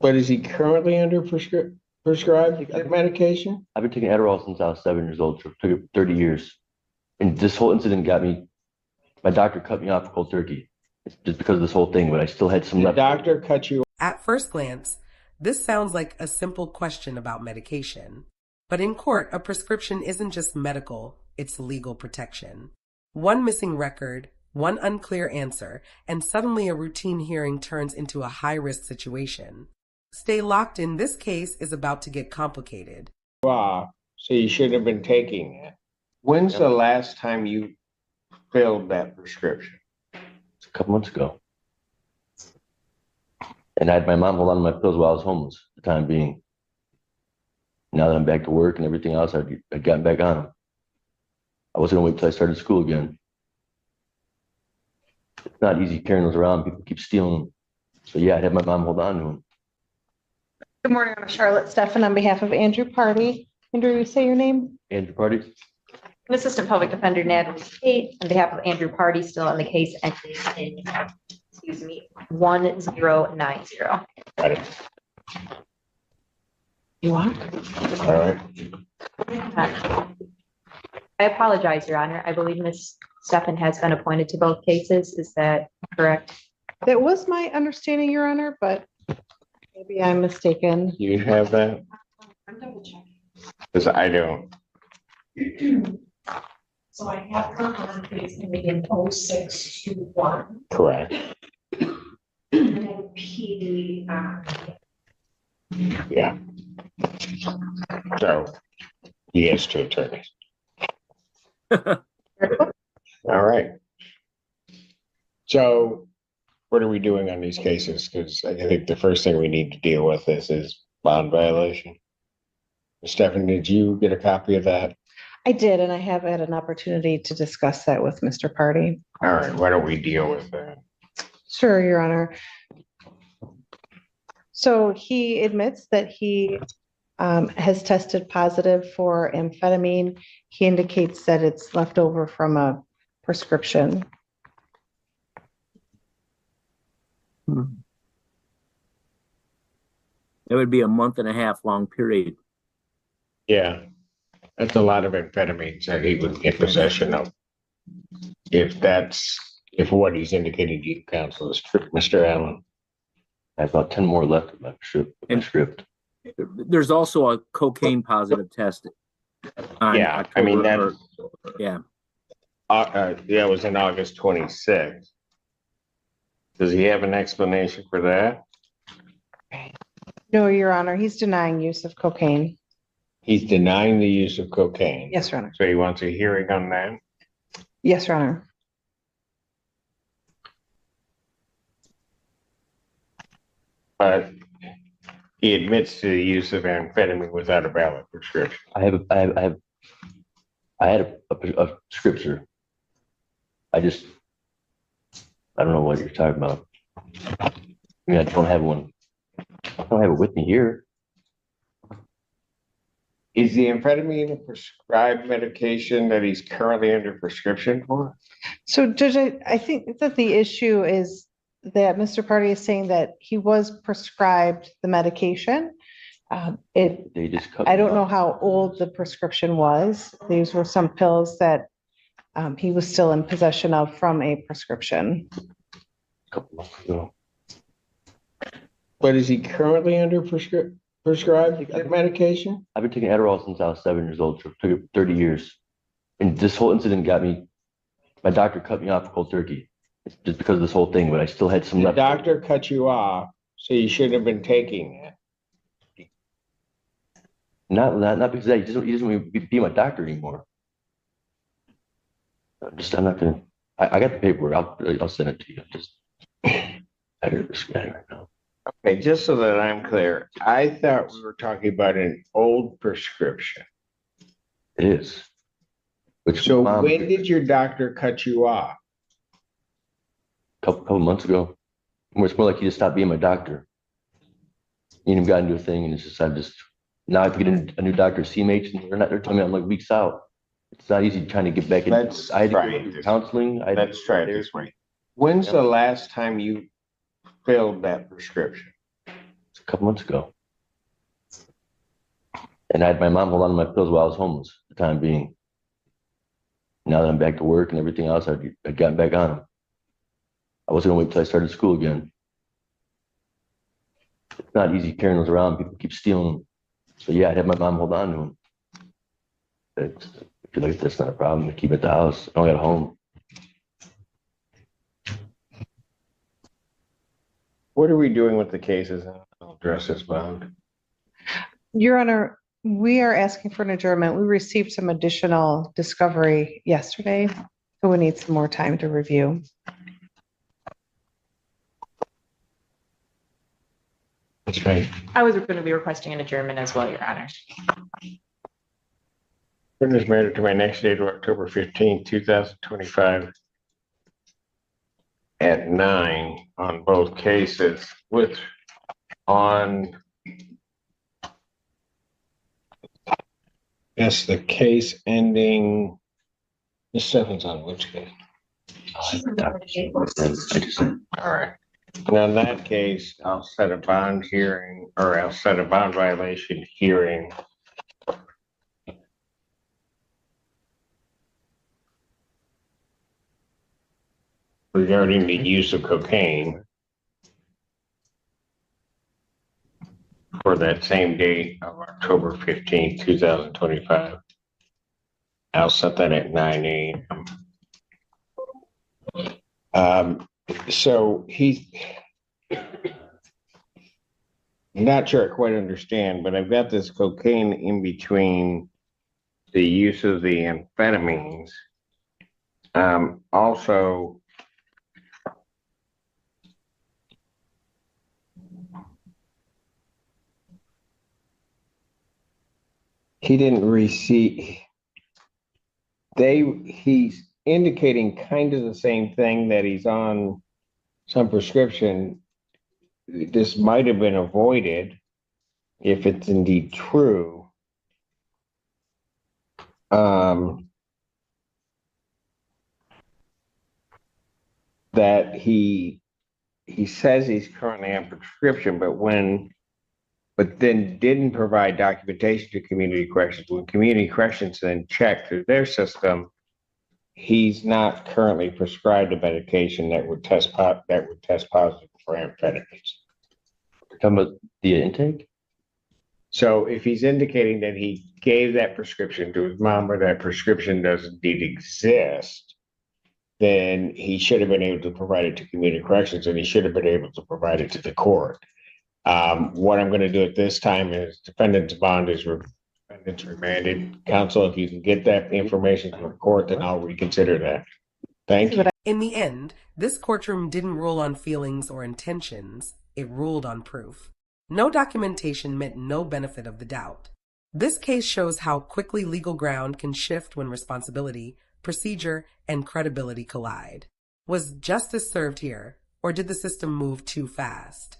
But is he currently under prescribed medication? I've been taking Adderall since I was 7 years old, so it took it 30 years. And this whole incident got me, my doctor cut me off cold turkey. It's just because of this whole thing, but I still had some The left. doctor cut you. At first glance, this sounds like a simple question about medication. But in court, a prescription isn't just medical, it's legal protection. One missing record, one unclear answer, and suddenly a routine hearing turns into a high-risk situation. Stay locked in. This case is about to get complicated. So you shouldn't have been taking it. When's the last time you filled that prescription? It's a couple months ago. And I had my mom hold on to my pills while I was homeless for the time being. Now that I'm back to work and everything else, I'd gotten back on them. I wasn't going to wait until I started school again. It's not easy carrying those around. People keep stealing them. So yeah, I'd have my mom hold on to them. Good morning, I'm Charlotte Steffen on behalf of Andrew Party. Andrew, you say your name? Andrew Party? I'm Assistant Public Defender Natalie Tate on behalf of Andrew Party, still on the case ending in, 1090. Got it. You are? All right. I apologize, Your Honor. I believe Ms. Steffen has been appointed to both cases. Is that correct? That was my understanding, Your Honor, but maybe I'm mistaken. You have that? I'm double checking. Because I don't. So I have her on case ending in 0621. Correct. And then P, Yeah. So he has two attorneys. All right. So what are we doing on these cases? Because I think the first thing we need to deal with is bond violation. Stephanie, did you get a copy of that? I did, and I have had an opportunity to discuss that with Mr. Party. All right, why don't we deal with that? Sure, Your Honor. So he admits that he has tested positive for amphetamine. He indicates that it's left over from a prescription. It would be a month and a half long period. Yeah, that's a lot of amphetamines that he would get possession of. If what he's indicating to you, counsel, is true, Mr. Allen. I have about 10 more left of my script. There's also a cocaine positive test. Yeah, I mean, that yeah. it was in August 26th. Does he have an explanation for that? No, Your Honor, he's denying use of cocaine. He's denying the use of cocaine. Yes, Your Honor. So he wants a hearing on that? Yes, Your Honor. But he admits to the use of amphetamine without a valid prescription. I had a scripture. I don't know what you're talking about. I mean, I don't have one. I don't have it with me here. Is the amphetamine a prescribed medication that he's currently under prescription for? So, Judge, I think that the issue is that Mr. Party is saying that he was prescribed the medication. They just cut I me don't know off. how old the prescription was. These were some pills that he was still in possession of from a prescription. A couple months ago. But is he currently under prescribed medication? I've been taking Adderall since I was 7 years old, so it took it 30 years. And this whole incident got me, my doctor cut me off cold turkey. It's just because of this whole thing, but I still had some The left. doctor cut you off, so you shouldn't have been taking it. Not because of that. He doesn't want to be my doctor anymore. I'm not gonna. I got the paperwork. I'll send it to you. I got this guy right now. Okay, just so that I'm clear, I thought we were talking about an old prescription. It is. Which So mom, when did your doctor cut you off? couple months ago. It's more like he just stopped being my doctor. You know, got into a thing, and it's just now I have to get a new doctor, CMH, and they're telling me I'm like weeks out. It's not easy trying to get back in. I had to go through counseling. Let's try it this way. When's the last time you filled that prescription? It's a couple months ago. And I had my mom hold on to my pills while I was homeless for the time being. Now that I'm back to work and everything else, I'd gotten back on them. I wasn't gonna wait till I started school again. It's not easy carrying those around. People keep stealing them. So yeah, I'd have my mom hold on to them. I feel like that's not a problem. I keep it at the house. I don't got a home. What are we doing with the cases? I'll address this, bond. Your Honor, we are asking for an adjournment. We received some additional discovery yesterday, so we need some more time to review. That's right. I was going to be requesting an adjournment as well, Your Honor. Is made to my next date of October 15th, 2025 at 9 on both cases with yes, the case ending. Ms. Steffen's on which case? All right. And on that case, I'll set a bond hearing, or I'll set a bond violation hearing regarding the use of cocaine for that same date of October 15th, 2025. I'll set that at 9 a.m. So he's not sure I quite understand, but I've got this cocaine in between the use of the amphetamines. Also, he didn't receive, he's indicating kind of the same thing, that he's on some prescription. This might have been avoided if it's indeed true. That he says he's currently on prescription, but then didn't provide documentation to community corrections. When community corrections then checked through their system, he's not currently prescribed a medication that would test positive for amphetamines. Talking about the intake? So if he's indicating that he gave that prescription to his mom, or that prescription does indeed exist, then he should have been able to provide it to community corrections, and he should have been able to provide it to the court. What I'm going to do at this time is defendant's bond is defendant's remanded. Counsel, if you can get that information to the court, then I'll reconsider that. Thank you. In the end, this courtroom didn't rule on feelings or intentions. It ruled on proof. No documentation meant no benefit of the doubt. This case shows how quickly legal ground can shift when responsibility, procedure, and credibility collide. Was justice served here, or did the system move too fast?